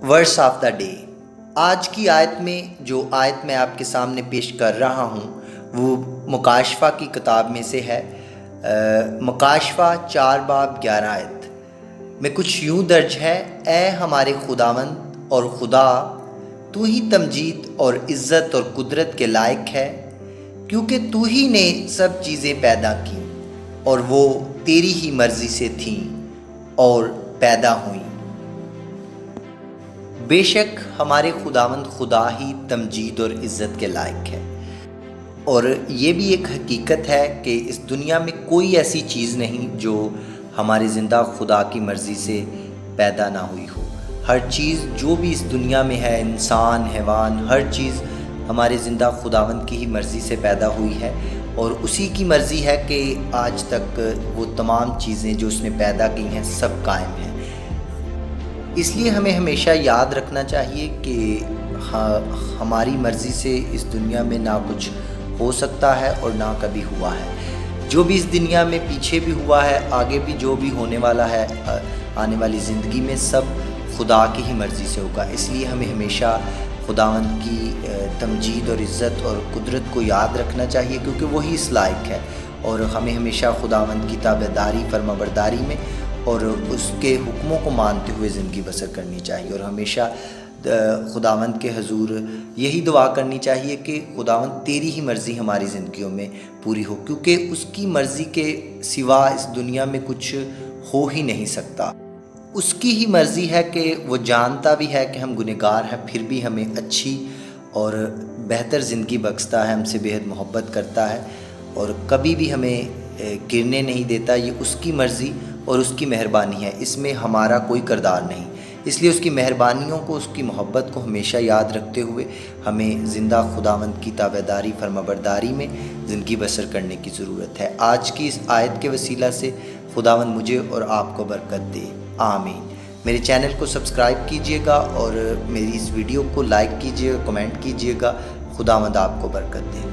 Verse of the day. آج کی آیت میں جو آیت میں آپ کے سامنے پیش کر رہا ہوں وہ مکاشفہ کی کتاب میں سے ہے۔ مکاشفہ 4 باب 11 آیت میں کچھ یوں درج ہے: اے ہمارے خداوند اور خدا، تو ہی تمجید اور عزت اور قدرت کے لائق ہے، کیونکہ تو ہی نے سب چیزیں پیدا کیں اور وہ تیری ہی مرضی سے تھیں اور پیدا ہوئیں۔ بے شک ہمارے خداوند خدا ہی تمجید اور عزت کے لائق ہے، اور یہ بھی ایک حقیقت ہے کہ اس دنیا میں کوئی ایسی چیز نہیں جو ہمارے زندہ خدا کی مرضی سے پیدا نہ ہوئی ہو۔ ہر چیز جو بھی اس دنیا میں ہے، انسان، حیوان، ہر چیز ہمارے زندہ خداوند کی ہی مرضی سے پیدا ہوئی ہے، اور اسی کی مرضی ہے کہ آج تک وہ تمام چیزیں جو اس نے پیدا کی ہیں سب قائم ہیں۔ اس لیے ہمیں ہمیشہ یاد رکھنا چاہیے کہ ہماری مرضی سے اس دنیا میں نہ کچھ ہو سکتا ہے اور نہ کبھی ہوا ہے۔ جو بھی اس دنیا میں پیچھے بھی ہوا ہے، آگے بھی جو بھی ہونے والا ہے آنے والی زندگی میں، سب خدا کی ہی مرضی سے ہوگا۔ اس لیے ہمیں ہمیشہ خداوند کی تمجید اور عزت اور قدرت کو یاد رکھنا چاہیے، کیونکہ وہی اس لائق ہے، اور ہمیں ہمیشہ خداوند کی تابعداری، فرمانبرداری میں اور اس کے حکموں کو مانتے ہوئے زندگی بسر کرنی چاہیے، اور ہمیشہ خداوند کے حضور یہی دعا کرنی چاہیے کہ خداوند تیری ہی مرضی ہماری زندگیوں میں پوری ہو، کیونکہ اس کی مرضی کے سوا اس دنیا میں کچھ ہو ہی نہیں سکتا۔ اس کی ہی مرضی ہے کہ وہ جانتا بھی ہے کہ ہم گنہگار ہیں، پھر بھی ہمیں اچھی اور بہتر زندگی بخشتا ہے، ہم سے بے حد محبت کرتا ہے اور کبھی بھی ہمیں گرنے نہیں دیتا۔ یہ اس کی مرضی اور اس کی مہربانی ہے، اس میں ہمارا کوئی کردار نہیں۔ اس لیے اس کی مہربانیوں کو، اس کی محبت کو ہمیشہ یاد رکھتے ہوئے ہمیں زندہ خداوند کی تابعداری، فرمانبرداری میں زندگی بسر کرنے کی ضرورت ہے۔ آج کی اس آیت کے وسیلہ سے خداوند مجھے اور آپ کو برکت دے، آمین۔ میرے چینل کو سبسکرائب کیجئے گا اور میری اس ویڈیو کو لائک کیجئے گا، کمنٹ کیجئے گا۔ خداوند آپ کو برکت دے۔